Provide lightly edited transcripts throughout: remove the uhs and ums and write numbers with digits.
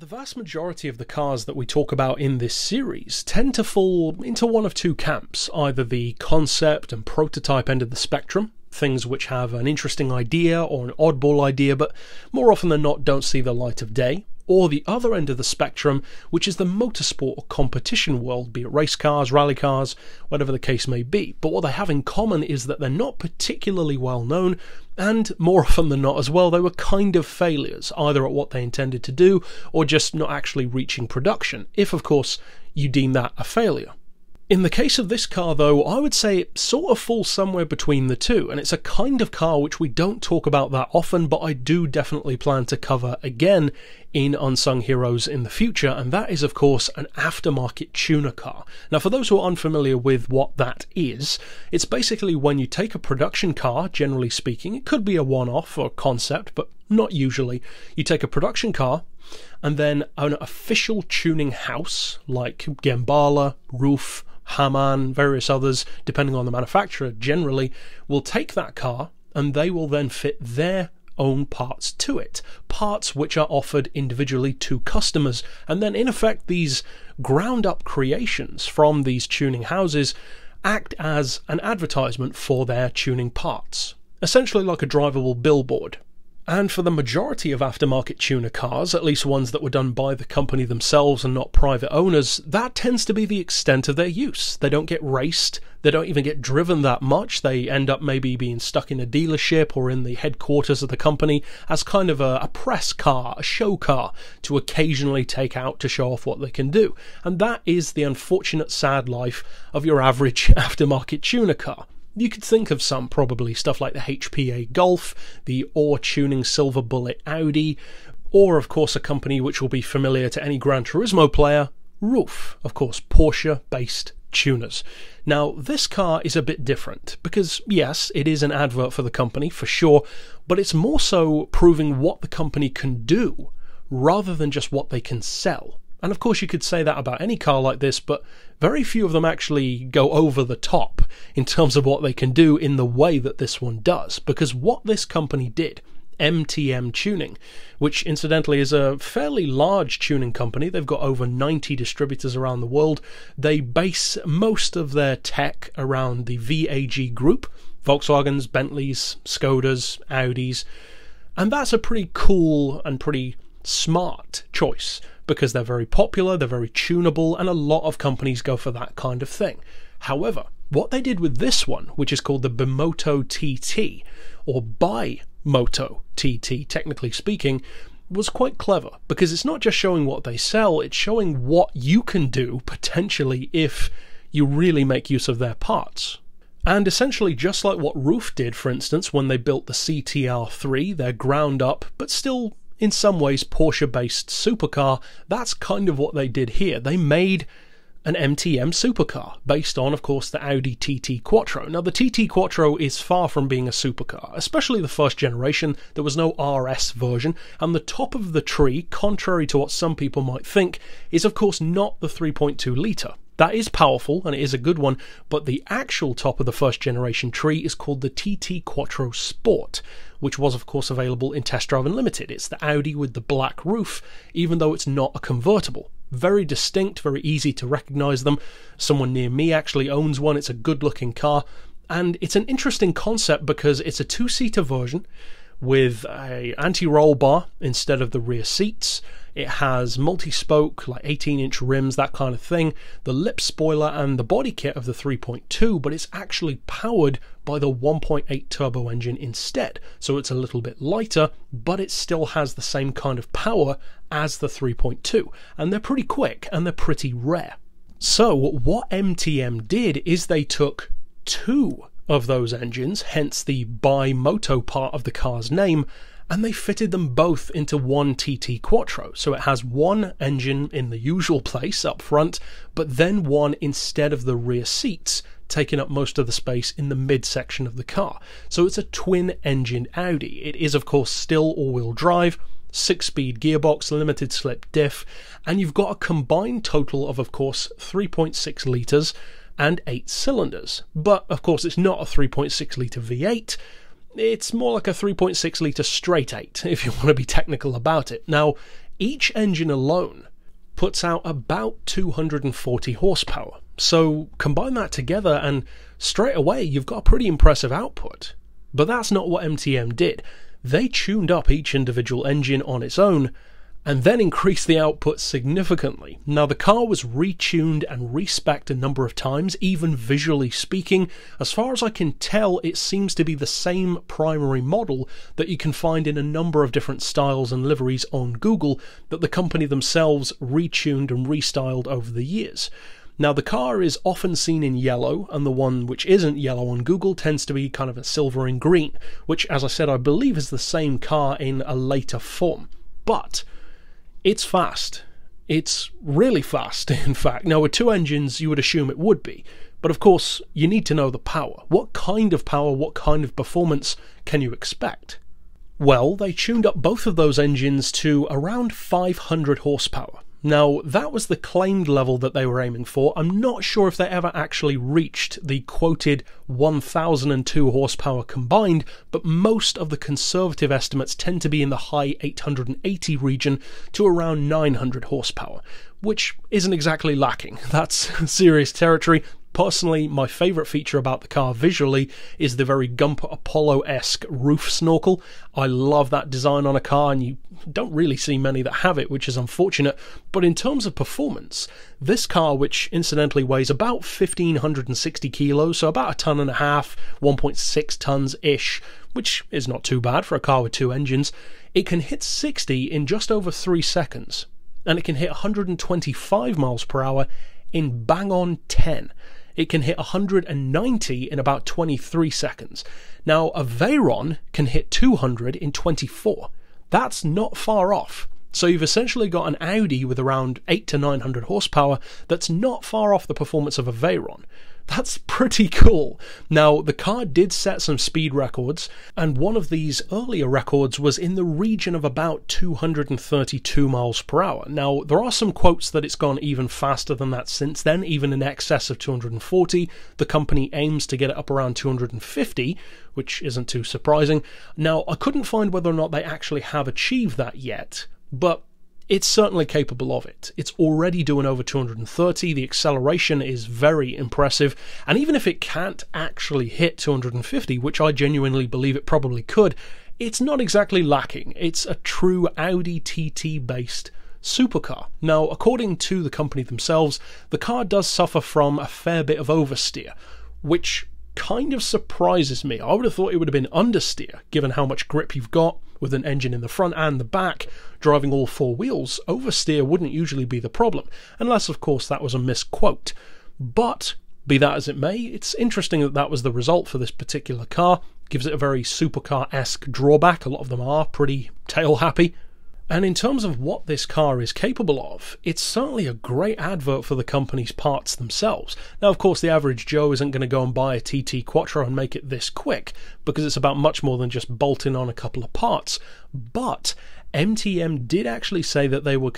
The vast majority of the cars that we talk about in this series tend to fall into one of two camps, either the concept and prototype end of the spectrum, things which have an interesting idea or an oddball idea but more often than not don't see the light of day, or the other end of the spectrum, which is the motorsport or competition world, be it race cars, rally cars, whatever the case may be. But what they have in common is that they're not particularly well known, and more often than not as well, they were kind of failures, either at what they intended to do or just not actually reaching production, if of course you deem that a failure. In the case of this car though, I would say it sort of falls somewhere between the two, and it's a kind of car which we don't talk about that often, but I do definitely plan to cover again in Unsung Heroes in the future, and that is of course an aftermarket tuner car. Now for those who are unfamiliar with what that is, it's basically when you take a production car, generally speaking, it could be a one-off or concept, but not usually. You take a production car, and then an official tuning house like Gembala, Roof, Hamann, various others, depending on the manufacturer, generally will take that car and they will then fit their own parts to it, parts which are offered individually to customers, and then in effect these ground up creations from these tuning houses act as an advertisement for their tuning parts, essentially like a drivable billboard. And for the majority of aftermarket tuner cars, at least ones that were done by the company themselves and not private owners, that tends to be the extent of their use. They don't get raced, they don't even get driven that much, they end up maybe being stuck in a dealership or in the headquarters of the company as kind of a press car, a show car, to occasionally take out to show off what they can do. And that is the unfortunate sad life of your average aftermarket tuner car. You could think of some, probably stuff like the HPA Golf, the Ore Tuning Silver Bullet Audi, or of course a company which will be familiar to any Gran Turismo player, Roof, of course Porsche-based tuners. Now this car is a bit different, because yes, it is an advert for the company, for sure, but it's more so proving what the company can do, rather than just what they can sell. And of course you could say that about any car like this, but very few of them actually go over the top in terms of what they can do in the way that this one does. Because what this company did, MTM Tuning, which incidentally is a fairly large tuning company, they've got over 90 distributors around the world, they base most of their tech around the VAG group, Volkswagens, Bentleys, Skodas, Audis, and that's a pretty cool and pretty smart choice, because they're very popular, they're very tunable, and a lot of companies go for that kind of thing. However, what they did with this one, which is called the Bimoto TT, or Bimoto TT, technically speaking, was quite clever, because it's not just showing what they sell, it's showing what you can do, potentially, if you really make use of their parts. And essentially just like what Roof did, for instance, when they built the CTR3, their ground up, but still in some ways Porsche-based supercar, that's kind of what they did here. They made an MTM supercar, based on, of course, the Audi TT Quattro. Now, the TT Quattro is far from being a supercar, especially the first generation. There was no RS version, and the top of the tree, contrary to what some people might think, is of course not the 3.2 litre. That is powerful, and it is a good one, but the actual top of the first generation tree is called the TT Quattro Sport, which was of course available in Test Drive Unlimited. It's the Audi with the black roof, even though it's not a convertible. Very distinct, very easy to recognise them. Someone near me actually owns one. It's a good looking car, and it's an interesting concept because it's a two-seater version with a anti-roll bar instead of the rear seats. It has multi-spoke, like 18-inch rims, that kind of thing, the lip spoiler and the body kit of the 3.2, but it's actually powered by the 1.8 turbo engine instead. So it's a little bit lighter, but it still has the same kind of power as the 3.2. And they're pretty quick, and they're pretty rare. So what MTM did is they took two of those engines, hence the Bimoto part of the car's name, and they fitted them both into one TT Quattro. So it has one engine in the usual place up front, but then one instead of the rear seats, taking up most of the space in the midsection of the car. So it's a twin-engined Audi. It is of course still all-wheel drive, 6-speed gearbox, limited slip diff, and you've got a combined total of course 3.6 litres and 8 cylinders. But of course it's not a 3.6 litre V8, it's more like a 3.6 litre straight 8, if you want to be technical about it. Now, each engine alone puts out about 240 horsepower. So combine that together and straight away you've got a pretty impressive output. But that's not what MTM did. They tuned up each individual engine on its own and then increased the output significantly. Now the car was retuned and respecced a number of times, even visually speaking. As far as I can tell, it seems to be the same primary model that you can find in a number of different styles and liveries on Google that the company themselves retuned and restyled over the years. Now the car is often seen in yellow, and the one which isn't yellow on Google tends to be kind of a silver and green, which, as I said, I believe is the same car in a later form. But it's fast. It's really fast, in fact. Now, with two engines, you would assume it would be. But of course, you need to know the power. What kind of power, what kind of performance can you expect? Well, they tuned up both of those engines to around 500 horsepower. Now, that was the claimed level that they were aiming for. I'm not sure if they ever actually reached the quoted 1002 horsepower combined, but most of the conservative estimates tend to be in the high 880 region to around 900 horsepower, which isn't exactly lacking. That's serious territory. Personally, my favourite feature about the car visually is the very Gumper Apollo-esque roof snorkel. I love that design on a car, and you don't really see many that have it, which is unfortunate. But in terms of performance, this car, which incidentally weighs about 1,560 kilos, so about a ton and a half, 1.6 tons-ish, which is not too bad for a car with two engines, it can hit 60 in just over 3 seconds, and it can hit 125 miles per hour in bang on 10. It can hit 190 in about 23 seconds. Now, a Veyron can hit 200 in 24. That's not far off. So you've essentially got an Audi with around 800 to 900 horsepower that's not far off the performance of a Veyron. That's pretty cool. Now, the car did set some speed records, and one of these earlier records was in the region of about 232 miles per hour. Now, there are some quotes that it's gone even faster than that since then, even in excess of 240. The company aims to get it up around 250, which isn't too surprising. Now, I couldn't find whether or not they actually have achieved that yet, but it's certainly capable of it. It's already doing over 230, the acceleration is very impressive, and even if it can't actually hit 250, which I genuinely believe it probably could, it's not exactly lacking. It's a true Audi TT based supercar. Now, according to the company themselves, the car does suffer from a fair bit of oversteer, which kind of surprises me. I would have thought it would have been understeer, given how much grip you've got with an engine in the front and the back, driving all four wheels. Oversteer wouldn't usually be the problem, unless of course that was a misquote. But be that as it may, it's interesting that that was the result for this particular car. Gives it a very supercar-esque drawback. A lot of them are pretty tail happy. And in terms of what this car is capable of, it's certainly a great advert for the company's parts themselves. Now, of course, the average Joe isn't going to go and buy a TT Quattro and make it this quick, because it's about much more than just bolting on a couple of parts. But MTM did actually say that they were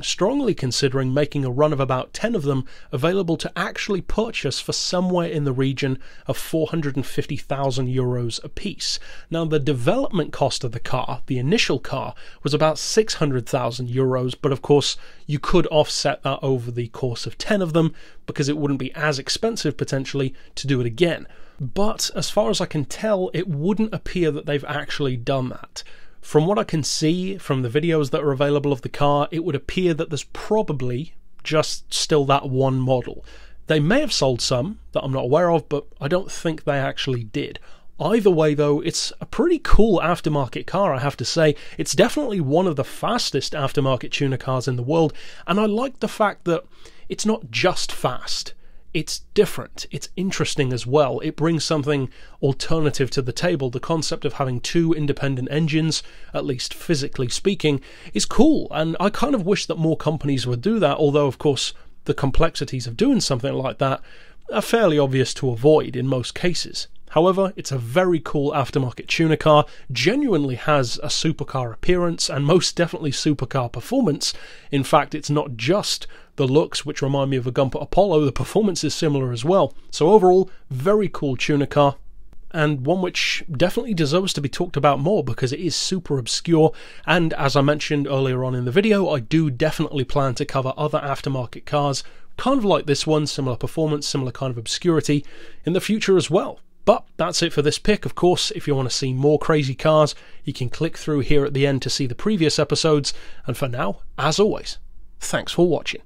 strongly considering making a run of about 10 of them available to actually purchase for somewhere in the region of 450,000 euros apiece. Now, the development cost of the car, the initial car, was about 600,000 euros, but of course you could offset that over the course of 10 of them because it wouldn't be as expensive potentially to do it again. But as far as I can tell, it wouldn't appear that they've actually done that. From what I can see from the videos that are available of the car, it would appear that there's probably just still that one model. They may have sold some that I'm not aware of, but I don't think they actually did. Either way though, it's a pretty cool aftermarket car, I have to say. It's definitely one of the fastest aftermarket tuner cars in the world, and I like the fact that it's not just fast. It's different, it's interesting as well. It brings something alternative to the table. The concept of having two independent engines, at least physically speaking, is cool, and I kind of wish that more companies would do that, although of course the complexities of doing something like that are fairly obvious to avoid in most cases. However, it's a very cool aftermarket tuner car, genuinely has a supercar appearance and most definitely supercar performance. In fact, it's not just the looks which remind me of a Gumper Apollo, the performance is similar as well. So overall, very cool tuner car. and one which definitely deserves to be talked about more because it is super obscure, and as I mentioned earlier on in the video, I do definitely plan to cover other aftermarket cars, kind of like this one, similar performance, similar kind of obscurity, in the future as well. But that's it for this pick. Of course, if you want to see more crazy cars, you can click through here at the end to see the previous episodes, and for now, as always, thanks for watching.